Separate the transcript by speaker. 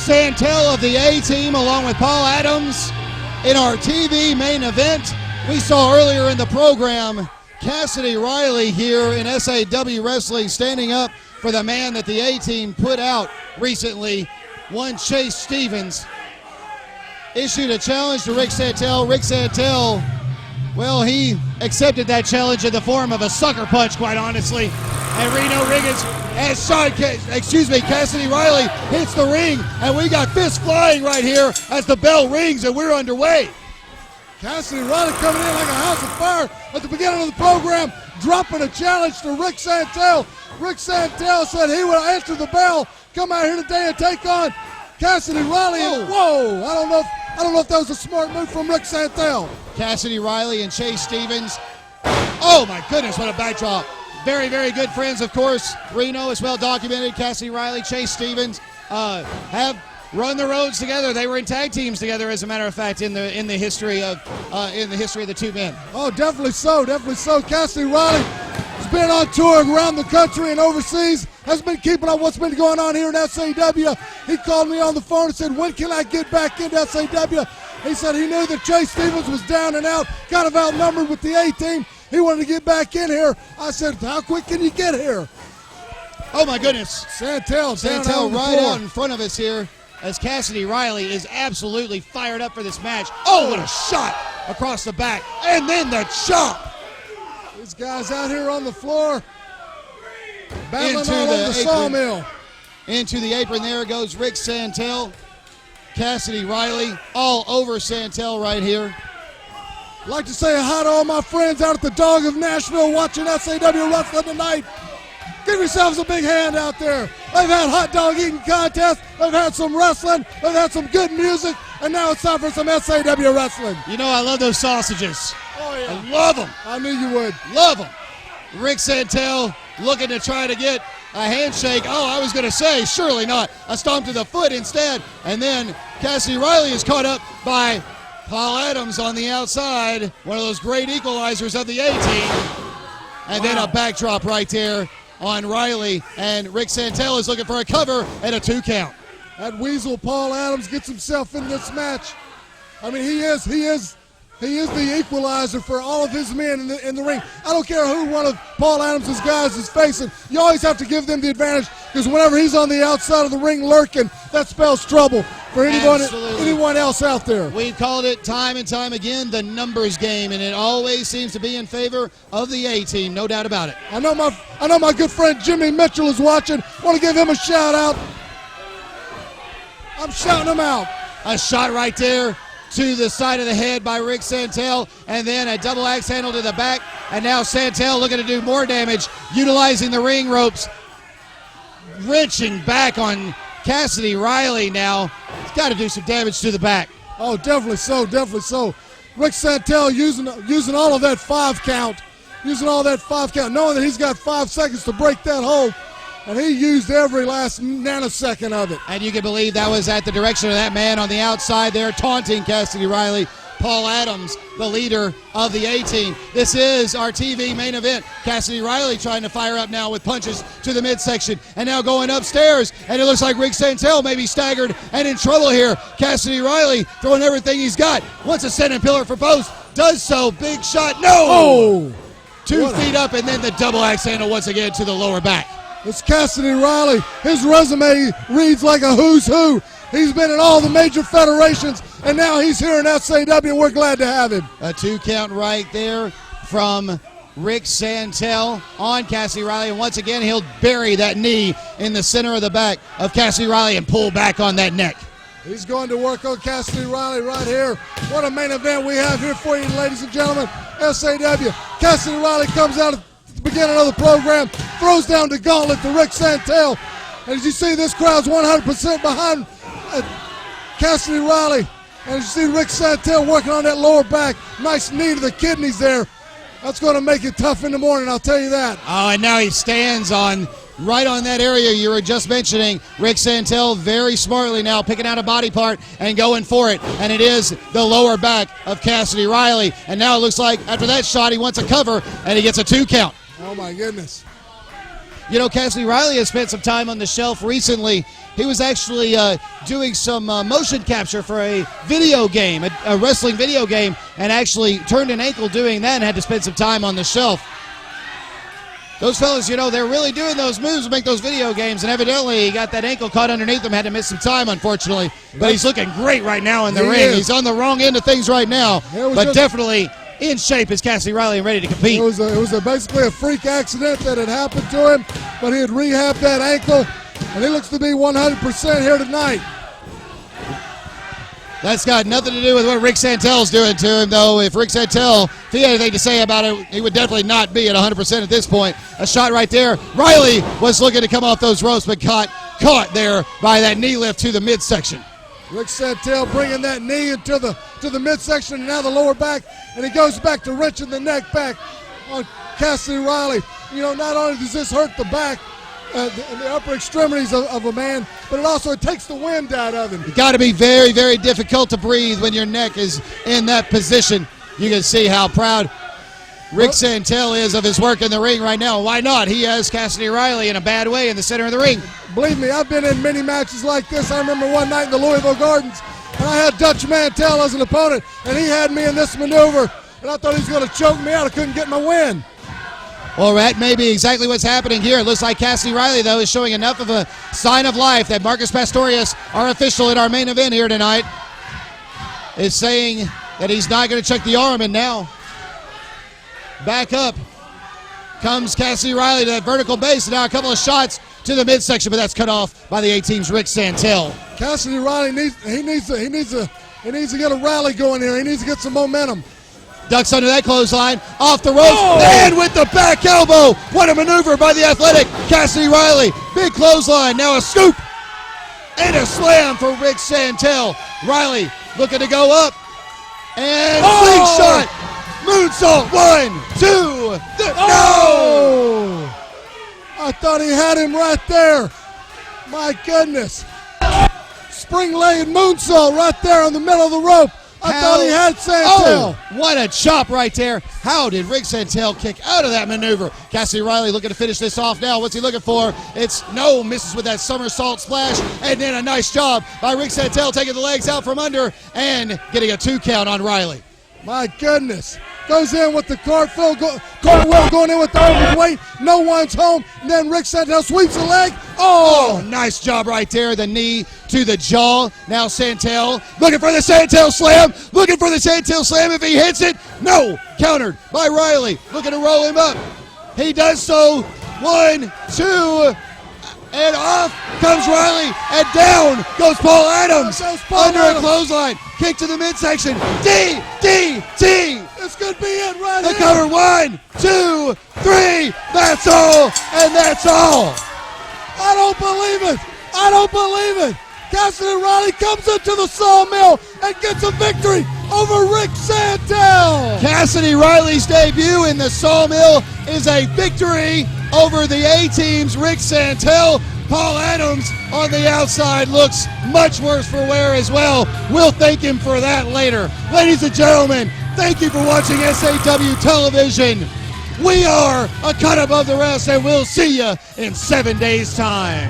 Speaker 1: Santel of the A-Team along with Paul Adams in our TV main event. We saw earlier in the program Cassidy Riley here in SAW Wrestling standing up for the man that the A-Team put out recently, one Chase Stevens. Issued a challenge to Rick Santel. Rick Santel, well, he accepted that challenge in the form of a sucker punch, quite honestly. And Reno Riggins as Cassidy Riley hits the ring, and we got fists flying right here as the bell rings and we're underway.
Speaker 2: Cassidy Riley coming in like a house of fire at the beginning of the program, dropping a challenge to Rick Santel. Rick Santel said he would answer the bell, come out here today and take on Cassidy Riley. Whoa, I don't know if that was a smart move from Rick Santel.
Speaker 1: Cassidy Riley and Chase Stevens. Oh my goodness, what a backdrop. Very, very good friends, of course. Reno is well documented. Cassidy Riley, Chase Stevens have run the roads together. They were in tag teams together, as a matter of fact, in the history of the two men.
Speaker 2: Oh, definitely so, definitely so. Cassidy Riley has been on tour around the country and overseas. Has been keeping up what's been going on here in SAW. He called me on the phone and said, when can I get back into SAW? He said he knew that Chase Stevens was down and out, kind of outnumbered with the A-Team. He wanted to get back in here. I said, how quick can you get here?
Speaker 1: Oh my goodness.
Speaker 2: Santel
Speaker 1: right out in front of us here as Cassidy Riley is absolutely fired up for this match. Oh, what a shot across the back. And then the chop.
Speaker 2: These guys out here on the floor battling
Speaker 1: into
Speaker 2: all over the sawmill.
Speaker 1: Into the apron there goes Rick Santel. Cassidy Riley all over Santel right here.
Speaker 2: I'd like to say hi to all my friends out at the Dog of Nashville watching SAW Wrestling tonight. Give yourselves a big hand out there. They've had hot dog eating contests, they've had some wrestling, they've had some good music, and now it's time for some SAW Wrestling.
Speaker 1: You know I love those sausages.
Speaker 2: Oh yeah.
Speaker 1: I love them.
Speaker 2: I knew you would.
Speaker 1: Love them. Rick Santel looking to try to get a handshake. Oh, I was going to say, surely not. A stomp to the foot instead. And then Cassidy Riley is caught up by Paul Adams on the outside. One of those great equalizers of the A-Team. And then a backdrop right there on Riley. And Rick Santel is looking for a cover and a 2 count.
Speaker 2: That weasel Paul Adams gets himself in this match. I mean, he is the equalizer for all of his men in the ring. I don't care who one of Paul Adams' guys is facing. You always have to give them the advantage because whenever he's on the outside of the ring lurking, that spells trouble for anyone else out there.
Speaker 1: We've called it time and time again, the numbers game, and it always seems to be in favor of the A-Team, no doubt about it.
Speaker 2: I know my good friend Jimmy Mitchell is watching. Want to give him a shout out. I'm shouting him out.
Speaker 1: A shot right there to the side of the head by Rick Santel, and then a double axe handle to the back, and now Santel looking to do more damage, utilizing the ring ropes, wrenching back on Cassidy Riley now. He's got to do some damage to the back.
Speaker 2: Oh, definitely so, definitely so. Rick Santel using all of that 5 count, knowing that he's got 5 seconds to break that hold. And he used every last nanosecond of it.
Speaker 1: And you can believe that was at the direction of that man on the outside there, taunting Cassidy Riley. Paul Adams, the leader of the A-Team. This is our TV main event. Cassidy Riley trying to fire up now with punches to the midsection. And now going upstairs. And it looks like Rick Santel may be staggered and in trouble here. Cassidy Riley throwing everything he's got. Wants a sending pillar for post. Does so. Big shot. No!
Speaker 2: Oh!
Speaker 1: 2 feet up and then the double axe handle once again to the lower back.
Speaker 2: It's Cassidy Riley. His resume reads like a who's who. He's been in all the major federations, and now he's here in SAW, and we're glad to have him.
Speaker 1: A 2 count right there from Rick Santel on Cassidy Riley, and once again he'll bury that knee in the center of the back of Cassidy Riley and pull back on that neck.
Speaker 2: He's going to work on Cassidy Riley right here. What a main event we have here for you, ladies and gentlemen. SAW. Cassidy Riley comes out at the beginning of the program, throws down the gauntlet to Rick Santel. And as you see, this crowd's 100% behind Cassidy Riley. And as you see Rick Santel working on that lower back, nice knee to the kidneys there. That's going to make it tough in the morning, I'll tell you that.
Speaker 1: Oh, and now he stands right on that area you were just mentioning. Rick Santel very smartly now picking out a body part and going for it. And it is the lower back of Cassidy Riley. And now it looks like after that shot he wants a cover and he gets a 2 count.
Speaker 2: Oh, my goodness.
Speaker 1: You know, Cassidy Riley has spent some time on the shelf recently. He was actually doing some motion capture for a video game, a wrestling video game, and actually turned an ankle doing that and had to spend some time on the shelf. Those fellas, you know, they're really doing those moves to make those video games, and evidently he got that ankle caught underneath him, had to miss some time, unfortunately. But he's looking great right now in the ring. He's on the wrong end of things right now, but definitely in shape is Cassidy Riley and ready to compete.
Speaker 2: It was basically a freak accident that had happened to him, but he had rehabbed that ankle, and he looks to be 100% here tonight.
Speaker 1: That's got nothing to do with what Rick Santel's doing to him, though. If Rick Santel, if he had anything to say about it, he would definitely not be at 100% at this point. A shot right there. Riley was looking to come off those ropes, but caught there by that knee lift to the midsection.
Speaker 2: Rick Santel bringing that knee into the midsection and now the lower back, and he goes back to wrenching the neck back on Cassidy Riley. You know, not only does this hurt the back, the upper extremities of a man, but it takes the wind out of him.
Speaker 1: It's got to be very, very difficult to breathe when your neck is in that position. You can see how proud Rick Santel is of his work in the ring right now. Why not? He has Cassidy Riley in a bad way in the center of the ring.
Speaker 2: Believe me, I've been in many matches like this. I remember one night in the Louisville Gardens, and I had Dutch Mantell as an opponent, and he had me in this maneuver, and I thought he was going to choke me out. I couldn't get my win.
Speaker 1: Well, that may be exactly what's happening here. It looks like Cassidy Riley, though, is showing enough of a sign of life that Marcus Pastorius, our official at our main event here tonight, is saying that he's not going to check the arm, and now back up comes Cassidy Riley to that vertical base, and now a couple of shots to the midsection, but that's cut off by the A-Team's Rick Santel.
Speaker 2: Cassidy Riley needs to get a rally going here. He needs to get some momentum.
Speaker 1: Ducks under that clothesline, off the ropes, and with the back elbow. What a maneuver by the athletic Cassidy Riley. Big clothesline, now a scoop, and a slam for Rick Santel. Riley looking to go up, and slingshot, moonsault, 1, 2, no!
Speaker 2: I thought he had him right there. My goodness. Spring-laying moonsault right there in the middle of the rope. I thought he had Santel.
Speaker 1: Oh, what a chop right there. How did Rick Santel kick out of that maneuver? Cassidy Riley looking to finish this off now. What's he looking for? Misses with that somersault splash, and then a nice job by Rick Santel taking the legs out from under and getting a 2 count on Riley.
Speaker 2: My goodness. Goes in with the cartwheel going in with the overweight. No one's home. And then Rick Santel sweeps the leg.
Speaker 1: Oh, nice job right there. The knee to the jaw. Now Santel looking for the Santel slam. Looking for the Santel slam. If he hits it, no. Countered by Riley. Looking to roll him up. He does so. 1, 2, and off comes Riley, and down goes Paul Adams under a clothesline. Kick to the midsection. DDT.
Speaker 2: This could be it right
Speaker 1: here. The
Speaker 2: here.
Speaker 1: cover. 1, 2, 3. That's all, and that's all.
Speaker 2: I don't believe it. I don't believe it. Cassidy Riley comes into the Sawmill and gets a victory over Rick Santel.
Speaker 1: Cassidy Riley's debut in the Sawmill is a victory over the A-Team's Rick Santel. Paul Adams on the outside looks much worse for wear as well. We'll thank him for that later. Ladies and gentlemen, thank you for watching SAW Television. We are a cut above the rest, and we'll see you in 7 days' time.